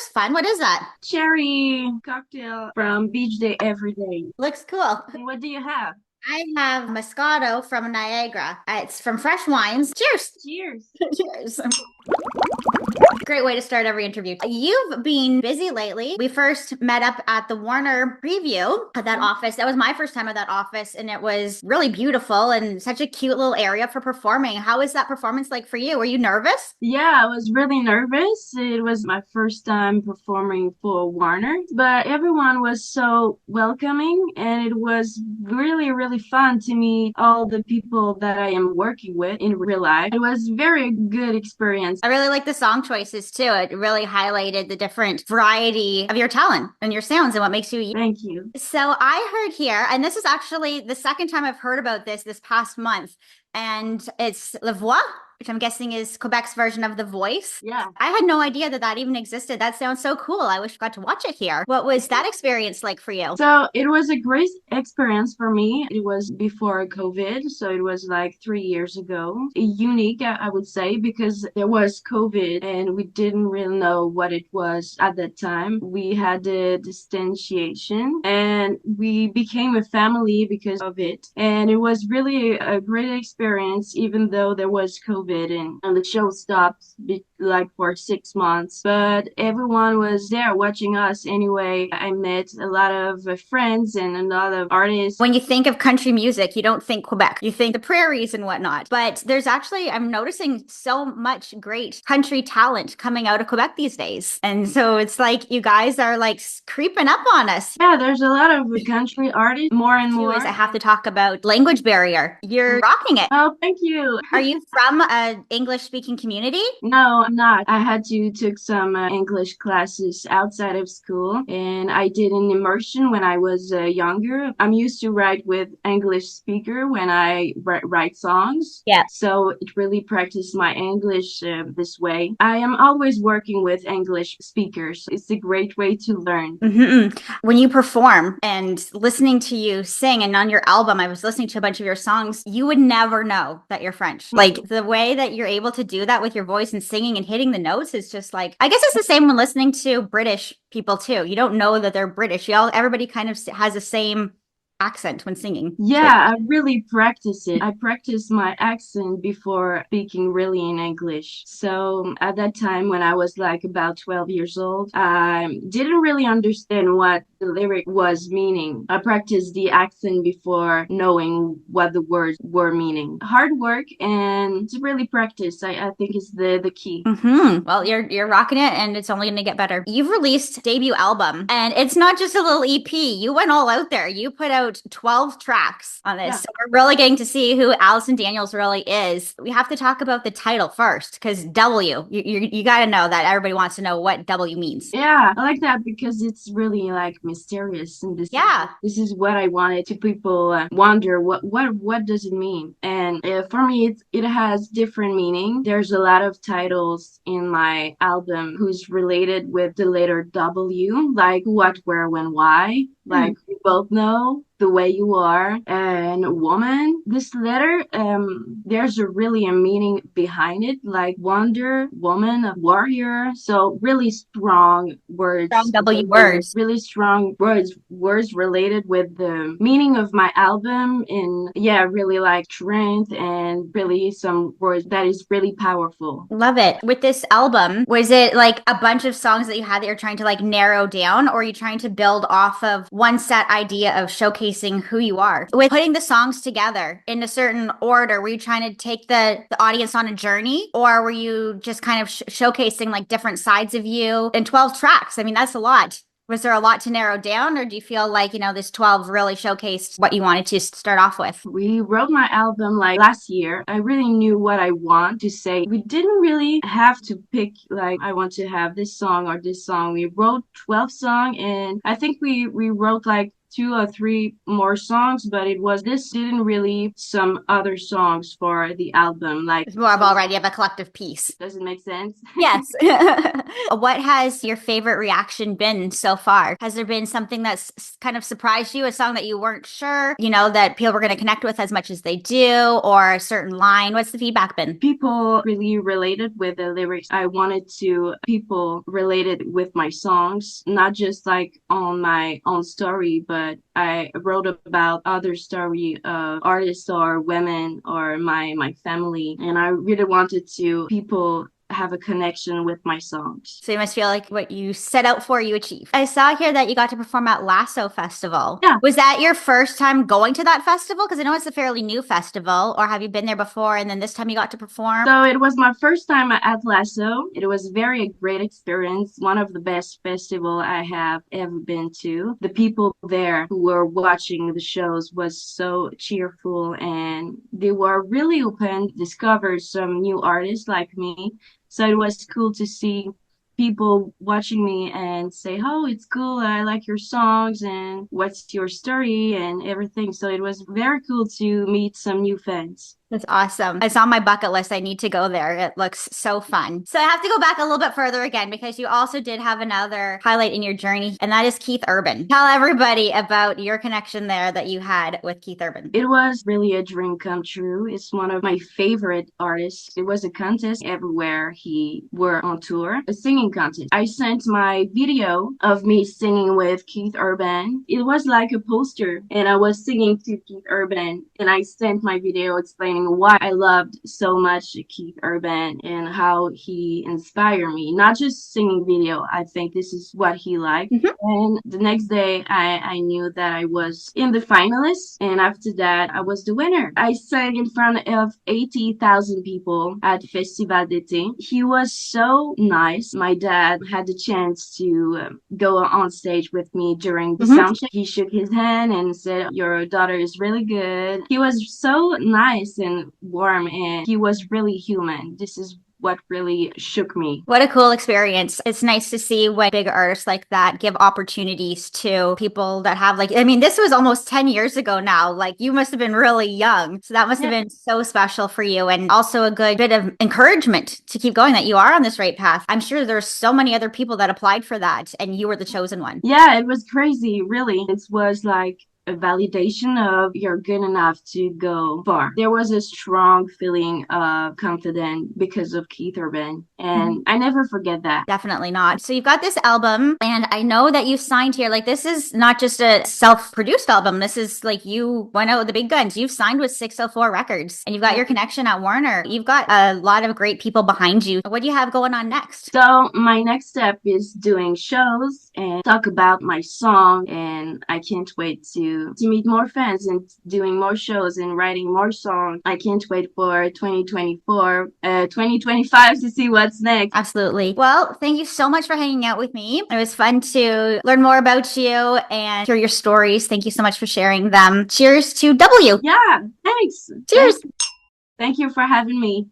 fun. What is that? Cherry cocktail from Beach Day every day. Looks cool. And what do you have? I have Moscato from Niagara. It's from Fresh Wines. Cheers. Cheers. Cheers. Great way to start every interview. You've been busy lately. We first met up at the Warner preview at that office. That was my first time at that office, and it was really beautiful and such a cute little area for performing. How was that performance like for you? Were you nervous? Yeah, I was really nervous. It was my first time performing for Warner, but everyone was so welcoming and it was really, really fun to meet all the people that I am working with in real life. It was very good experience. I really like the song choices too. It really highlighted the different variety of your talent and your sounds and what makes you. Thank you. So I heard here, and this is actually the second time I've heard about this past month, and it's La Voix, which I'm guessing is Quebec's version of The Voice. Yeah. I had no idea that that even existed. That sounds so cool. I wish I got to watch it here. What was that experience like for you? So it was a great experience for me. It was before COVID, so it was like 3 years ago. Unique, I would say, because there was COVID and we didn't really know what it was at that time. We had the distanciation and we became a family because of it. And it was really a great experience, even though there was COVID and the show stopped like for 6 months. But everyone was there watching us anyway. I met a lot of friends and a lot of artists. When you think of country music, you don't think Quebec. You think the prairies and whatnot. But there's actually, I'm noticing so much great country talent coming out of Quebec these days. And so it's like you guys are like creeping up on us. Yeah, there's a lot of country artists, more and Too, more. is I have to talk about language barrier. You're rocking it. Oh, thank you. Are you from a English speaking community? No, I'm not. I had to took some English classes outside of school, and I did an immersion when I was younger. I'm used to write with English speaker when I write songs, Yeah. so it really practiced my English this way. I am always working with English speakers. It's a great way to learn. When you perform and listening to you sing, and on your album, I was listening to a bunch of your songs, you would never know that you're French. Like the way that you're able to do that with your voice and singing and hitting the notes is just like, I guess it's the same when listening to British people too. You don't know that they're British. Everybody kind of has the same accent when singing. Yeah, I really practice it. I practice my accent before speaking really in English. So at that time, when I was like about 12 years old, I didn't really understand what the lyric was meaning. I practiced the accent before knowing what the words were meaning. Hard work and to really practice, I think is the key. Well, you're rocking it, and it's only going to get better. You've released a debut album, and it's not just a little EP. You went all out there. You put out 12 tracks on this. Yeah. So we're really getting to see who Allison Daniels really is. We have to talk about the title first, because W, you got to know that everybody wants to know what W means. Yeah, I like that because it's really like mysterious, and this is what I wanted to people wonder what does it mean? And for me, it has different meaning. There's a lot of titles in my album who's related with the letter W, like what, where, when, why. Like we both know the way you are and woman. This letter, there's really a meaning behind it, like wonder, woman, a warrior. So really strong words, Strong W words. really strong words related with the meaning of my album. And yeah, really like strength and really some words that is really powerful. Love it. With this album, was it like a bunch of songs that you had that you're trying to like narrow down, or are you trying to build off of one set idea of showcasing who you are? With putting the songs together in a certain order, were you trying to take the audience on a journey, or were you just kind of showcasing like different sides of you in 12 tracks? I mean, that's a lot. Was there a lot to narrow down, or do you feel like, this 12 really showcased what you wanted to start off with? We wrote my album like last year. I really knew what I want to say. We didn't really have to pick like I want to have this song or this song. We wrote 12 songs and I think we wrote like two or three more songs, but it was this didn't really some other songs for the album. Like, It's more of already of a collective piece. does it make sense? Yes. What has your favorite reaction been so far? Has there been something that's kind of surprised you, a song that you weren't sure, that people were going to connect with as much as they do, or a certain line? What's the feedback been? People really related with the lyrics. I wanted to people related with my songs, not just like on my own story, but I wrote about other story of artists or women or my family, and I really wanted to people have a connection with my songs. So you must feel like what you set out for, you achieved. I saw here that you got to perform at Lasso Festival. Yeah. Was that your first time going to that festival? Because I know it's a fairly new festival, or have you been there before and then this time you got to perform? So it was my first time at Lasso. It was very a great experience, one of the best festival I have ever been to. The people there who were watching the shows was so cheerful and they were really open, discovered some new artists like me. So it was cool to see people watching me and say, "Oh, it's cool. I like your songs and what's your story and everything." So it was very cool to meet some new fans. That's awesome. It's on my bucket list. I need to go there. It looks so fun. So I have to go back a little bit further again because you also did have another highlight in your journey, and that is Keith Urban. Tell everybody about your connection there that you had with Keith Urban. It was really a dream come true. It's one of my favorite artists. It was a contest everywhere he were on tour, a singing contest. I sent my video of me singing with Keith Urban. It was like a poster, and I was singing to Keith Urban, and I sent my video explaining why I loved so much Keith Urban and how he inspired me. Not just singing video. I think this is what he liked. Mhm. And the next day, I knew that I was in the finalists, and after that, I was the winner. I sang in front of 80,000 people at Festival d'été. He was so nice. My dad had the chance to go on stage with me during the Mhm. soundcheck. He shook his hand and said, "Your daughter is really good." He was so nice and warm, and he was really human. This is what really shook me. What a cool experience. It's nice to see when big artists like that give opportunities to people that have I mean, this was almost 10 years ago now. Like you must have been really young. So that must have Yeah. been so special for you and also a good bit of encouragement to keep going that you are on this right path. I'm sure there's so many other people that applied for that and you were the chosen one. Yeah, it was crazy, really. It was like a validation of you're good enough to go far. There was a strong feeling of confidence because of Keith Urban, and I never forget that. Definitely not. So you've got this album, and I know that you signed here. Like, this is not just a self-produced album. This is like you went out with the big guns. You've signed with 604 Records, and you've got your connection at Warner. You've got a lot of great people behind you. What do you have going on next? So my next step is doing shows and talk about my song, and I can't wait to meet more fans and doing more shows and writing more songs. I can't wait for 2024, 2025 to see what's next. Absolutely. Well, thank you so much for hanging out with me. It was fun to learn more about you and hear your stories. Thank you so much for sharing them. Cheers to W. Yeah, thanks. Cheers. Thank you for having me.